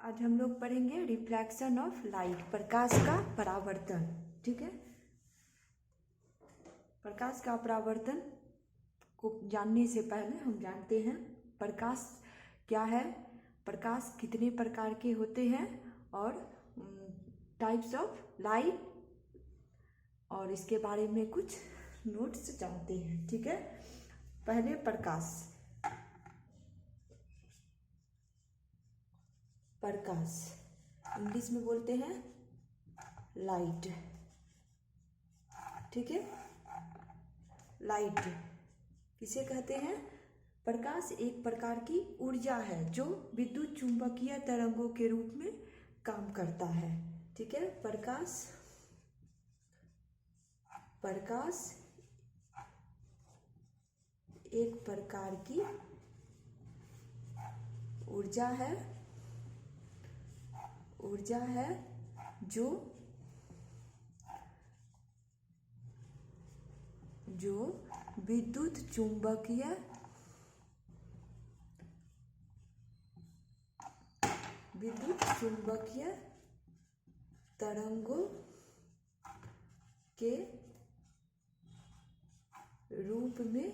आज हम लोग पढ़ेंगे रिफ्लेक्शन ऑफ लाइट, प्रकाश का परावर्तन। ठीक है, प्रकाश का परावर्तन को जानने से पहले हम जानते हैं प्रकाश क्या है, प्रकाश कितने प्रकार के होते हैं और टाइप्स ऑफ लाइट, और इसके बारे में कुछ नोट्स जानते हैं। ठीक है, पहले प्रकाश। प्रकाश इंग्लिश में बोलते हैं लाइट। ठीक है, लाइट किसे कहते हैं? प्रकाश एक प्रकार की ऊर्जा है जो विद्युत चुंबकीय तरंगों के रूप में काम करता है। ठीक है, प्रकाश एक प्रकार की ऊर्जा है जो विद्युत चुंबकीय तरंगों के रूप में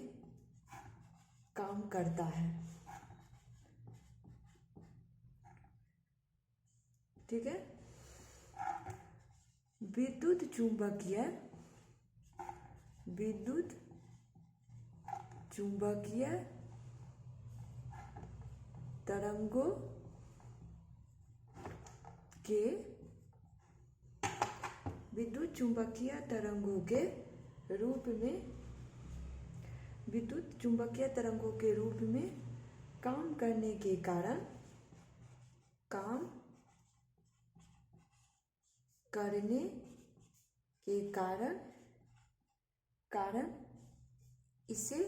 काम करता है। ठीक है, विद्युत चुंबकीय तरंगों के रूप में काम करने के कारण इसे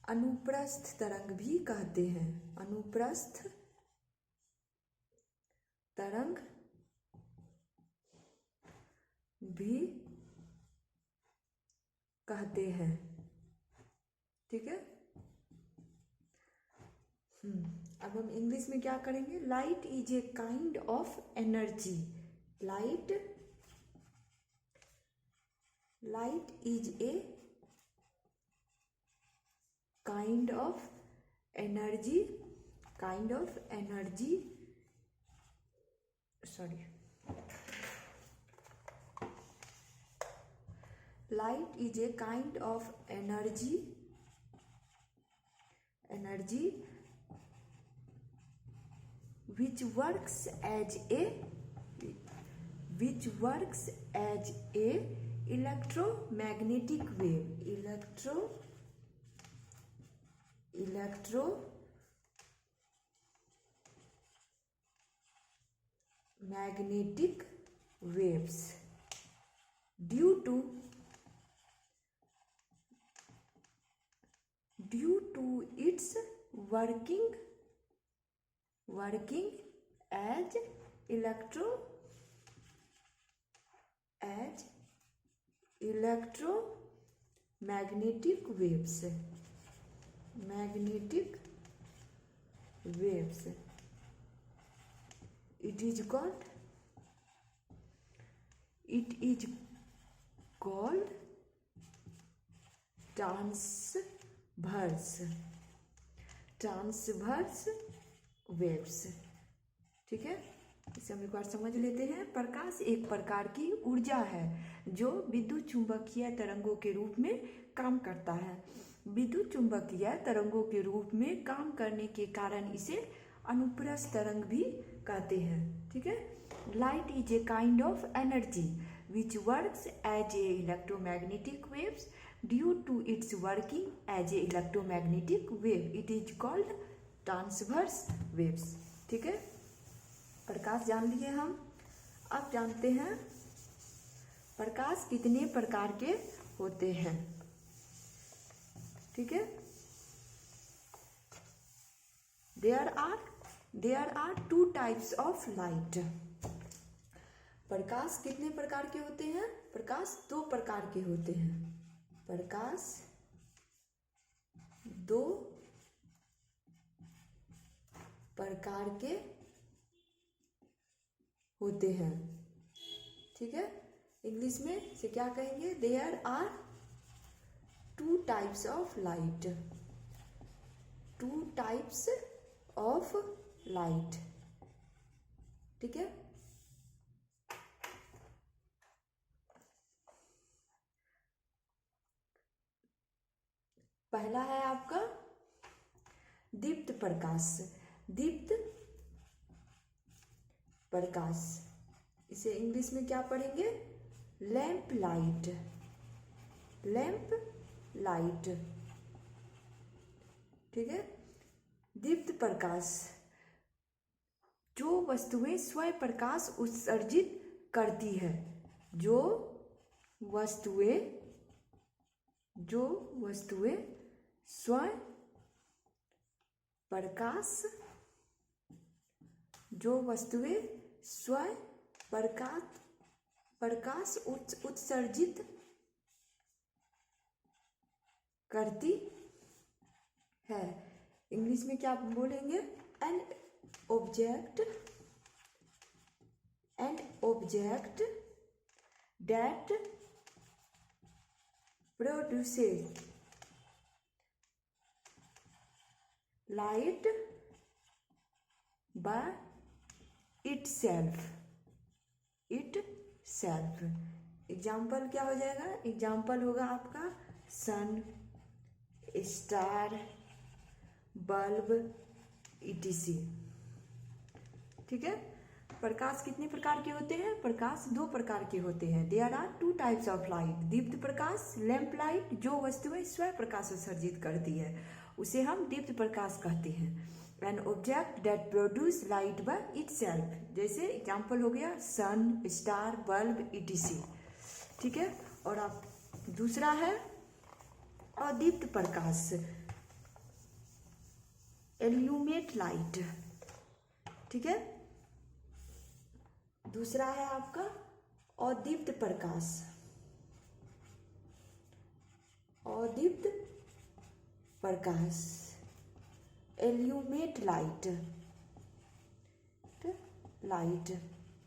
अनुप्रस्थ तरंग भी कहते हैं। अनुप्रस्थ तरंग भी कहते हैं। ठीक है, अब हम इंग्लिश में क्या करेंगे? Light is a kind of energy. Light is a kind of energy Light is a kind of energy which works as a electromagnetic wave. Electromagnetic waves due to its working as electromagnetic waves. It is called transverse waves. ठीक है, इसे हम एक बार समझ लेते हैं। प्रकाश एक प्रकार की ऊर्जा है जो विद्युत चुंबकीय तरंगों के रूप में काम करता है। विद्युत चुंबकीय तरंगों के रूप में काम करने के कारण इसे अनुप्रस्थ तरंग भी कहते हैं। ठीक है, light is a kind of energy which works as a electromagnetic waves. Due to its working as a electromagnetic wave, it is called transverse waves. ठीक है, प्रकाश जान लिए हम। अब जानते हैं प्रकाश कितने प्रकार के होते हैं। ठीक है, there are two types of light. प्रकाश कितने प्रकार के होते हैं? प्रकाश दो प्रकार के होते हैं। प्रकाश दो प्रकार के होते हैं। ठीक है, इंग्लिश में से क्या कहेंगे? There are two types of light, two types of light. ठीक है, पहला है आपका दीप्त प्रकाश। दीप्त प्रकाश, इसे इंग्लिश में क्या पढ़ेंगे? Lamp light, lamp light. ठीक है, दीप्त प्रकाश, जो वस्तुएं स्वयं प्रकाश उत्सर्जित करती है, जो वस्तुएं स्वयं प्रकाश, जो वस्तुएं स्वयं प्रकाश उत्सर्जित करती है। इंग्लिश में क्या बोलेंगे? An object that produces light by itself। Example क्या हो जाएगा? एग्जाम्पल होगा आपका सन, स्टार, बल्ब, etc। ठीक है, प्रकाश कितने प्रकार के होते हैं? प्रकाश दो प्रकार के होते हैं। There are two types of light, दीप्त प्रकाश, लैंप लाइट। जो वस्तुएं स्वयं प्रकाश उत्सर्जित करती है उसे हम दीप्त प्रकाश कहते हैं। An object that produce light by itself, जैसे एग्जाम्पल हो गया सन, स्टार, बल्ब, etc। ठीक है, और आप दूसरा है अदीप्त प्रकाश, इल्यूमिनेट लाइट। ठीक है, दूसरा है आपका अदीप्त प्रकाश, अदीप्त प्रकाश, इल्यूमिनेट लाइट।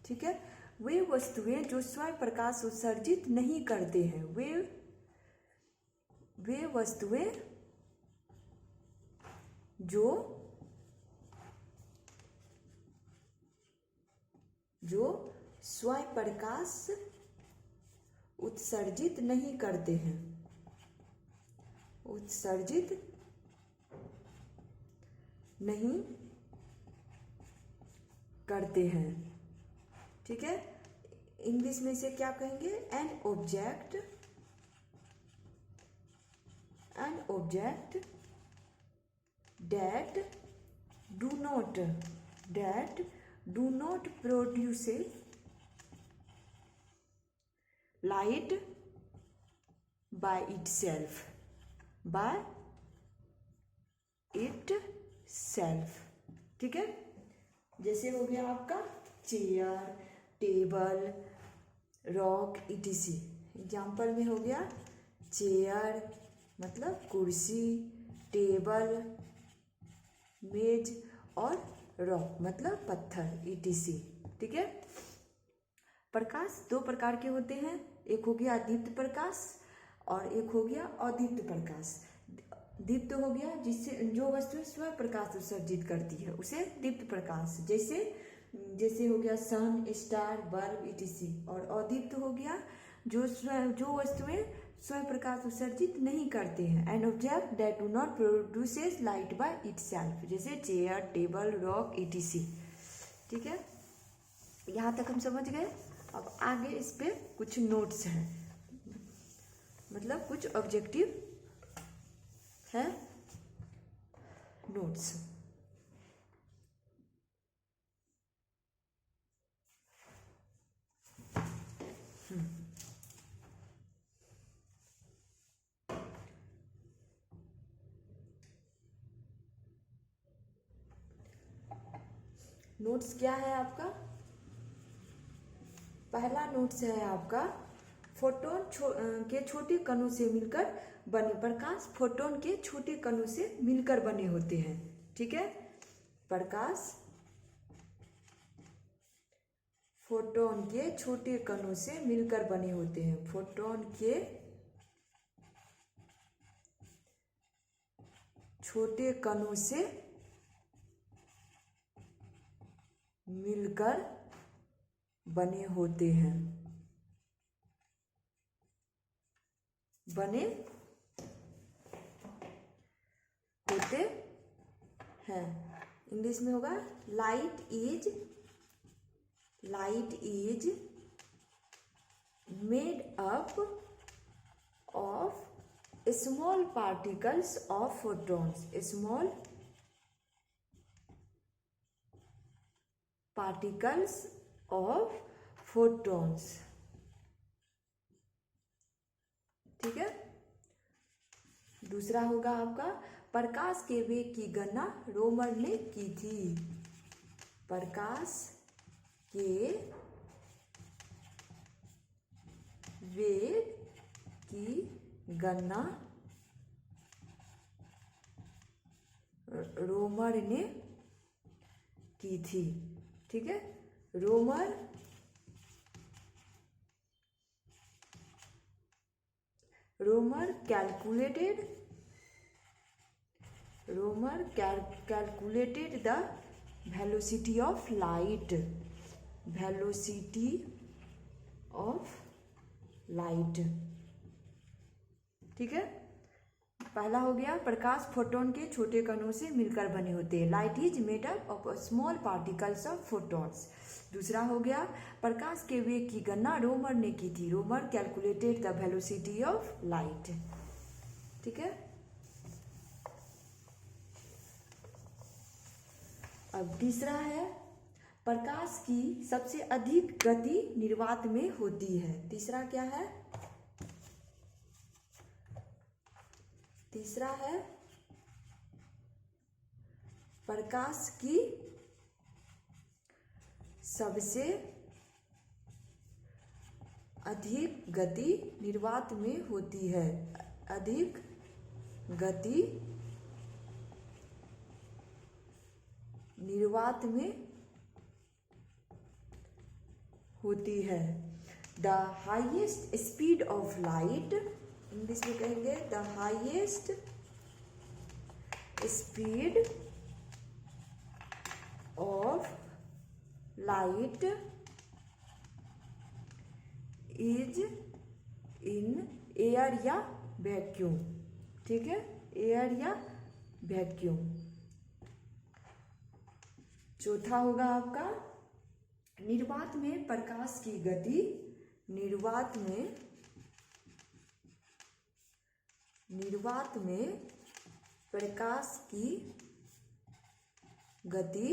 ठीक है, वे वस्तुएं जो स्वयं प्रकाश उत्सर्जित नहीं करते हैं, वे वस्तुएं जो स्वयं प्रकाश उत्सर्जित नहीं करते हैं, उत्सर्जित नहीं करते हैं। ठीक है, इंग्लिश में इसे क्या कहेंगे? An object that do not produce light by itself, ठीक है, जैसे हो गया आपका chair, table, rock, etc। Example में हो गया चेयर मतलब कुर्सी, टेबल मेज, और रॉक मतलब पत्थर, etc। ठीक है, प्रकाश दो प्रकार के होते हैं, एक हो गया दीप्त प्रकाश और एक हो गया अदीप्त प्रकाश। दीप्त हो गया जिससे जो वस्तु स्वयं प्रकाश उत्सर्जित करती है उसे दीप्त प्रकाश, जैसे हो गया सन, स्टार, बल्ब, etc। और अदीप्त हो गया जो वस्तुएं स्वयं प्रकाश उत्सर्जित नहीं करते हैं। An object that do not produces light by itself, जैसे चेयर, टेबल, रॉक, etc। ठीक है, यहाँ तक हम समझ गए। अब आगे इस पे कुछ नोट्स हैं, मतलब कुछ ऑब्जेक्टिव है नोट्स। नोट्स क्या है आपका? पहला नोट्स है आपका फोटोन के छोटे कणों से मिलकर बने। प्रकाश फोटोन के छोटे कणों से मिलकर बने होते हैं। ठीक है, प्रकाश फोटॉन के छोटे कणों से मिलकर बने होते हैं। फोटॉन के छोटे कणों से मिलकर बने होते हैं। बने होते हैं। इंग्लिश में होगा light is made up of small particles of photons. Small particles of photons. ठीक है। दूसरा होगा आपका प्रकाश के वेग की गणना रोमर ने की थी। प्रकाश के वेग की गणना रोमर ने की थी। ठीक है। रोमर calculated the velocity of light। ठीक है। पहला हो गया प्रकाश फोटॉन के छोटे कणों से मिलकर बने होते हैं। Light is made up of small particles of photons. दूसरा हो गया प्रकाश के वेग की गणना रोमर ने की थी। Roemer calculated the velocity of light. ठीक है। अब तीसरा है प्रकाश की सबसे अधिक गति निर्वात में होती है। तीसरा क्या है? तीसरा है प्रकाश की सबसे अधिक गति निर्वात में होती है। अधिक गति निर्वात में होती है। The highest speed of light, English में कहेंगे the highest speed of light is in air या वैक्यूम। ठीक है, एयर या वैक्यूम। चौथा होगा आपका निर्वात में प्रकाश की गति। निर्वात में प्रकाश की गति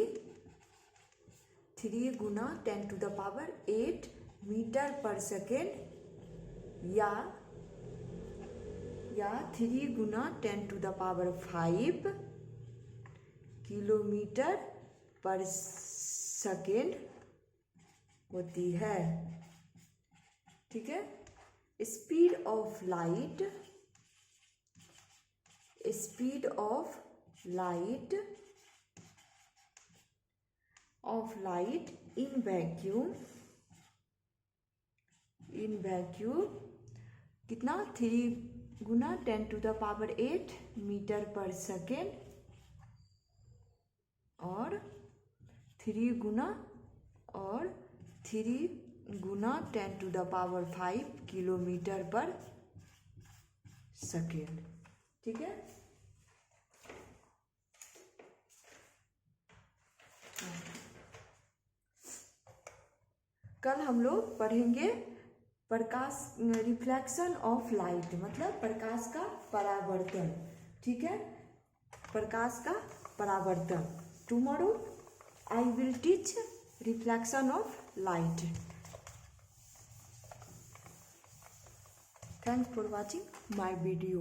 3 गुना 10⁸ मीटर पर सेकेंड या 3 गुना 10⁵ किलोमीटर पर सेकेंड होती है। ठीक है। Speed of light in vacuum कितना? 3 गुना 10⁸ मीटर पर सेकेंड और 3 गुना 10⁵ किलोमीटर पर सेकेंड। ठीक है। कल हम लोग पढ़ेंगे प्रकाश रिफ्लेक्शन ऑफ लाइट, मतलब प्रकाश का परावर्तन। ठीक है, प्रकाश का परावर्तन। Tomorrow I will teach reflection of light. Thanks for watching my video.